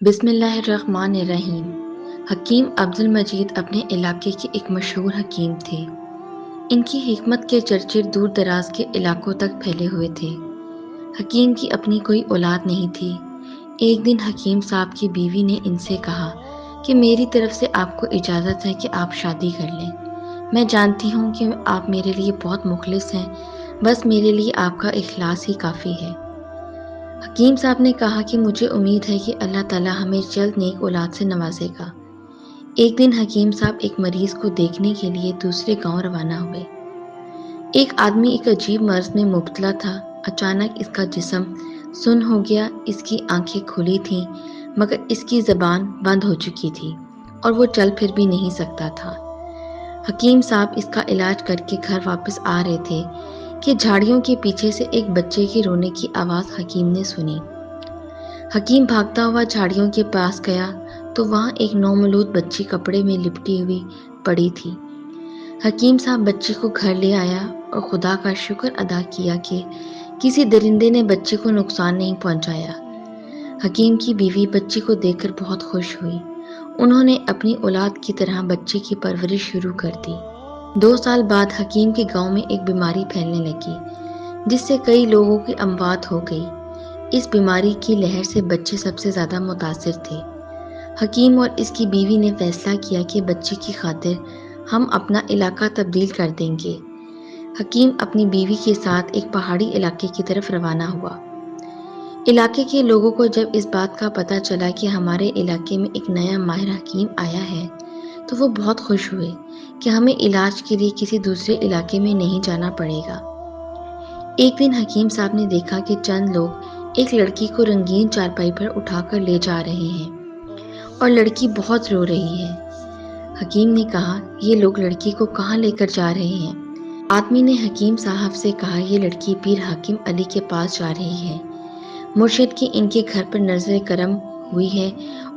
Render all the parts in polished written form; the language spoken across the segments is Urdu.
بسم اللہ الرحمن الرحیم۔ حکیم عبد المجید اپنے علاقے کے ایک مشہور حکیم تھے۔ ان کی حکمت کے چرچے دور دراز کے علاقوں تک پھیلے ہوئے تھے۔ حکیم کی اپنی کوئی اولاد نہیں تھی۔ ایک دن حکیم صاحب کی بیوی نے ان سے کہا کہ میری طرف سے آپ کو اجازت ہے کہ آپ شادی کر لیں۔ میں جانتی ہوں کہ آپ میرے لیے بہت مخلص ہیں، بس میرے لیے آپ کا اخلاص ہی کافی ہے۔ حکیم صاحب نے کہا کہ مجھے امید ہے کہ اللہ تعالیٰ ہمیں جلد نیک اولاد سے نوازے گا۔ ایک دن حکیم صاحب ایک مریض کو دیکھنے کے لیے دوسرے گاؤں روانہ ہوئے۔ ایک آدمی ایک عجیب مرض میں مبتلا تھا۔ اچانک اس کا جسم سن ہو گیا، اس کی آنکھیں کھلی تھیں مگر اس کی زبان بند ہو چکی تھی اور وہ چل پھر بھی نہیں سکتا تھا۔ حکیم صاحب اس کا علاج کر کے گھر واپس آ رہے تھے کہ جھاڑیوں کے پیچھے سے ایک بچے کے رونے کی آواز حکیم نے سنی۔ حکیم بھاگتا ہوا جھاڑیوں کے پاس گیا تو وہاں ایک نومولود بچی کپڑے میں لپٹی ہوئی پڑی تھی۔ حکیم صاحب بچی کو گھر لے آیا اور خدا کا شکر ادا کیا کہ کسی درندے نے بچی کو نقصان نہیں پہنچایا۔ حکیم کی بیوی بچی کو دیکھ کر بہت خوش ہوئی۔ انہوں نے اپنی اولاد کی طرح بچی کی پرورش شروع کر دی۔ 2 سال بعد حکیم کے گاؤں میں ایک بیماری پھیلنے لگی جس سے کئی لوگوں کی اموات ہو گئی۔ اس بیماری کی لہر سے بچے سب سے زیادہ متاثر تھے۔ حکیم اور اس کی بیوی نے فیصلہ کیا کہ بچی کی خاطر ہم اپنا علاقہ تبدیل کر دیں گے۔ حکیم اپنی بیوی کے ساتھ ایک پہاڑی علاقے کی طرف روانہ ہوا۔ علاقے کے لوگوں کو جب اس بات کا پتہ چلا کہ ہمارے علاقے میں ایک نیا ماہر حکیم آیا ہے تو وہ بہت خوش ہوئے کہ ہمیں علاج کے لیے کسی دوسرے علاقے میں نہیں جانا پڑے گا۔ ایک دن حکیم صاحب نے دیکھا کہ چند لوگ ایک لڑکی کو رنگین چارپائی پر اٹھا کر لے جا رہے ہیں اور لڑکی بہت رو رہی ہے۔ حکیم نے کہا، یہ لوگ لڑکی کو کہاں لے کر جا رہے ہیں؟ آدمی نے حکیم صاحب سے کہا، یہ لڑکی پیر حاکم علی کے پاس جا رہی ہے۔ مرشد کی ان کے گھر پر نظر کرم ہوئی ہے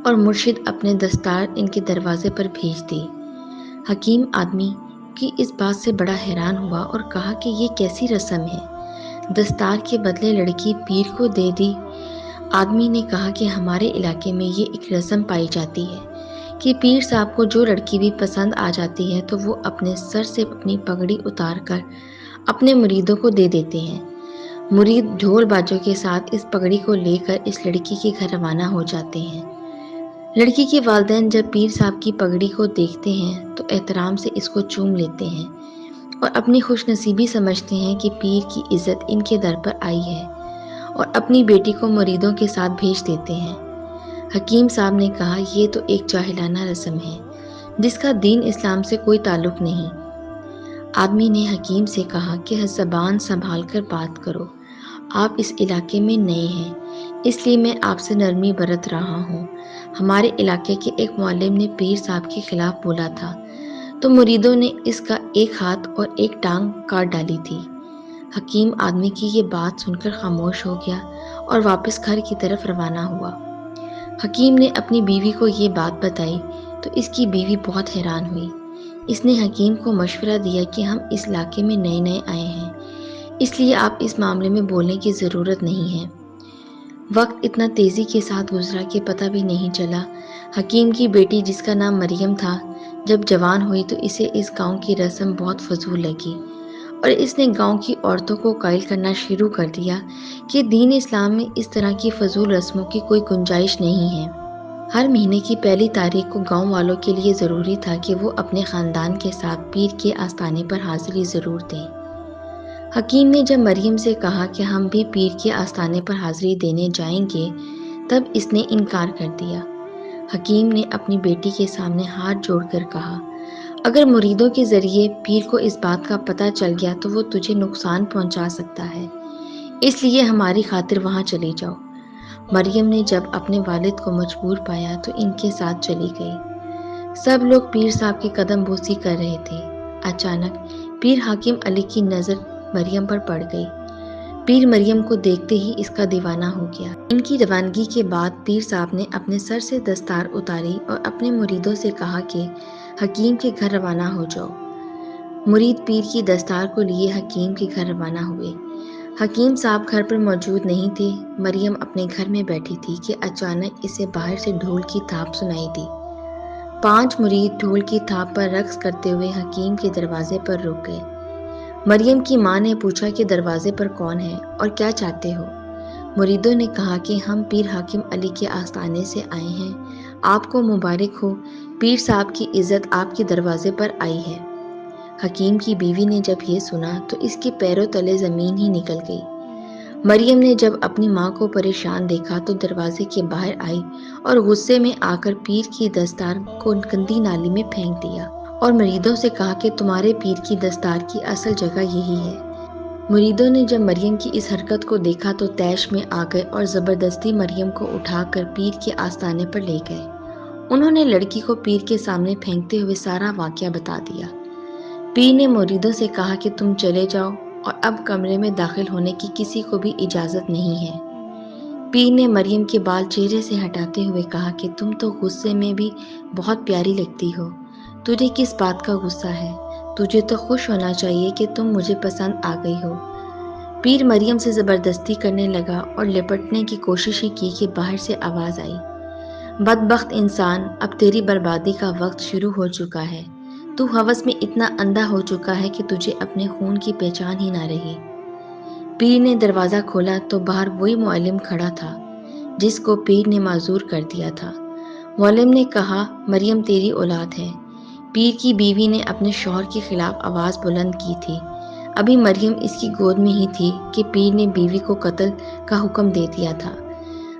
اور مرشد اپنے دستار ان کے دروازے پر بھیج دی۔ حکیم آدمی کی اس بات سے بڑا حیران ہوا اور کہا کہ یہ کیسی رسم ہے؟ دستار کے بدلے لڑکی پیر کو دے دی۔ آدمی نے کہا کہ ہمارے علاقے میں یہ ایک رسم پائی جاتی ہے کہ پیر صاحب کو جو لڑکی بھی پسند آ جاتی ہے تو وہ اپنے سر سے اپنی پگڑی اتار کر اپنے مریدوں کو دے دیتے ہیں۔ مرید ڈھول باجوں کے ساتھ اس پگڑی کو لے کر اس لڑکی کے گھر روانہ ہو جاتے ہیں۔ لڑکی کے والدین جب پیر صاحب کی پگڑی کو دیکھتے ہیں تو احترام سے اس کو چوم لیتے ہیں اور اپنی خوش نصیبی سمجھتے ہیں کہ پیر کی عزت ان کے در پر آئی ہے اور اپنی بیٹی کو مریدوں کے ساتھ بھیج دیتے ہیں۔ حکیم صاحب نے کہا، یہ تو ایک جاہلانہ رسم ہے جس کا دین اسلام سے کوئی تعلق نہیں۔ آدمی نے حکیم سے کہا کہ زبان سنبھال کر بات کرو، آپ اس علاقے میں نئے ہیں اس لیے میں آپ سے نرمی برت رہا ہوں۔ ہمارے علاقے کے ایک معلم نے پیر صاحب کے خلاف بولا تھا تو مریدوں نے اس کا ایک ہاتھ اور ایک ٹانگ کاٹ ڈالی تھی۔ حکیم آدمی کی یہ بات سن کر خاموش ہو گیا اور واپس گھر کی طرف روانہ ہوا۔ حکیم نے اپنی بیوی کو یہ بات بتائی تو اس کی بیوی بہت حیران ہوئی۔ اس نے حکیم کو مشورہ دیا کہ ہم اس علاقے میں نئے نئے آئے ہیں اس لیے آپ اس معاملے میں بولنے کی ضرورت نہیں ہے۔ وقت اتنا تیزی کے ساتھ گزرا کہ پتہ بھی نہیں چلا۔ حکیم کی بیٹی جس کا نام مریم تھا جب جوان ہوئی تو اسے اس گاؤں کی رسم بہت فضول لگی اور اس نے گاؤں کی عورتوں کو قائل کرنا شروع کر دیا کہ دین اسلام میں اس طرح کی فضول رسموں کی کوئی گنجائش نہیں ہے۔ ہر مہینے کی پہلی تاریخ کو گاؤں والوں کے لیے ضروری تھا کہ وہ اپنے خاندان کے ساتھ پیر کے آستانے پر حاضری ضرور دیں۔ حکیم نے جب مریم سے کہا کہ ہم بھی پیر کے آستانے پر حاضری دینے جائیں گے تب اس نے انکار کر دیا۔ حکیم نے اپنی بیٹی کے سامنے ہاتھ جوڑ کر کہا، اگر مریدوں کے ذریعے پیر کو اس بات کا پتہ چل گیا تو وہ تجھے نقصان پہنچا سکتا ہے، اس لیے ہماری خاطر وہاں چلی جاؤ۔ مریم نے جب اپنے والد کو مجبور پایا تو ان کے ساتھ چلی گئی۔ سب لوگ پیر صاحب کی قدم بوسی کر رہے تھے۔ اچانک پیر حاکم علی کی نظر مریم پر پڑ گئی۔ پیر مریم کو دیکھتے ہی اس کا دیوانہ ہو گیا۔ ان کی روانگی کے بعد پیر صاحب نے اپنے سر سے دستار اتاری اور اپنے مریدوں سے کہا کہ حکیم کے گھر روانہ ہو جاؤ۔ مرید پیر کی دستار کو لیے حکیم کے گھر روانہ ہوئے۔ حکیم صاحب گھر پر موجود نہیں تھے۔ مریم اپنے گھر میں بیٹھی تھی کہ اچانک اسے باہر سے ڈھول کی تھاپ سنائی دی۔ 5 مرید ڈھول کی تھاپ پر رقص کرتے ہوئے حکیم کے دروازے پر رک گئے۔ مریم کی ماں نے پوچھا کہ دروازے پر کون ہے اور کیا چاہتے ہو؟ مریدوں نے کہا کہ ہم پیر حاکم علی کے آستانے سے آئے ہیں، آپ کو مبارک ہو، پیر صاحب کی عزت آپ کے دروازے پر آئی ہے۔ حکیم کی بیوی نے جب یہ سنا تو اس کے پیروں تلے زمین ہی نکل گئی۔ مریم نے جب اپنی ماں کو پریشان دیکھا تو دروازے کے باہر آئی اور غصے میں آ کر پیر کی دستار کو گندی نالی میں پھینک دیا اور مریدوں سے کہا کہ تمہارے پیر کی دستار کی اصل جگہ یہی ہے۔ مریدوں نے جب مریم کی اس حرکت کو دیکھا تو طیش میں آ گئے اور زبردستی مریم کو اٹھا کر پیر کے آستانے پر لے گئے۔ انہوں نے لڑکی کو پیر کے سامنے پھینکتے ہوئے سارا واقعہ بتا دیا۔ پیر نے مریدوں سے کہا کہ تم چلے جاؤ اور اب کمرے میں داخل ہونے کی کسی کو بھی اجازت نہیں ہے۔ پیر نے مریم کے بال چہرے سے ہٹاتے ہوئے کہا کہ تم تو غصے میں بھی بہت پیاری لگتی ہو، تجھے کس بات کا غصہ ہے؟ تجھے تو خوش ہونا چاہیے کہ تم مجھے پسند آ گئی ہو۔ پیر مریم سے زبردستی کرنے لگا اور لپٹنے کی کوششیں کی کہ باہر سے آواز آئی، بدبخت انسان، اب تیری بربادی کا وقت شروع ہو چکا ہے۔ تو ہوس میں اتنا اندھا ہو چکا ہے کہ تجھے اپنے خون کی پہچان ہی نہ رہی۔ پیر نے دروازہ کھولا تو باہر وہی معلم کھڑا تھا جس کو پیر نے معذور کر دیا تھا۔ معلم نے کہا، مریم تیری اولاد ہے۔ پیر کی بیوی نے اپنے شوہر کے خلاف آواز بلند کی تھی۔ ابھی مریم اس کی گود میں ہی تھی کہ پیر نے بیوی کو قتل کا حکم دے دیا تھا۔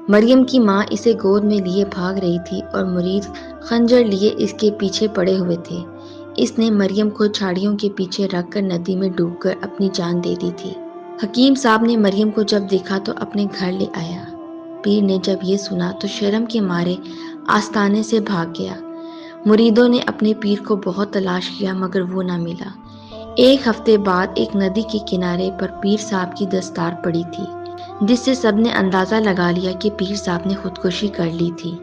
مریم کی ماں اسے گود میں لیے بھاگ رہی تھی اور مرید خنجر لیے اس کے پیچھے پڑے ہوئے تھے۔ اس نے مریم کو جھاڑیوں کے پیچھے رکھ کر ندی میں ڈوب کر اپنی جان دے دی تھی۔ حکیم صاحب نے مریم کو جب دیکھا تو اپنے گھر لے آیا۔ پیر نے جب یہ سنا تو شرم کے مارے آستانے سے بھاگ گیا۔ مریدوں نے اپنے پیر کو بہت تلاش کیا مگر وہ نہ ملا۔ 1 ہفتے بعد ایک ندی کے کنارے پر پیر صاحب کی دستار پڑی تھی، جس سے سب نے اندازہ لگا لیا کہ پیر صاحب نے خودکشی کر لی تھی۔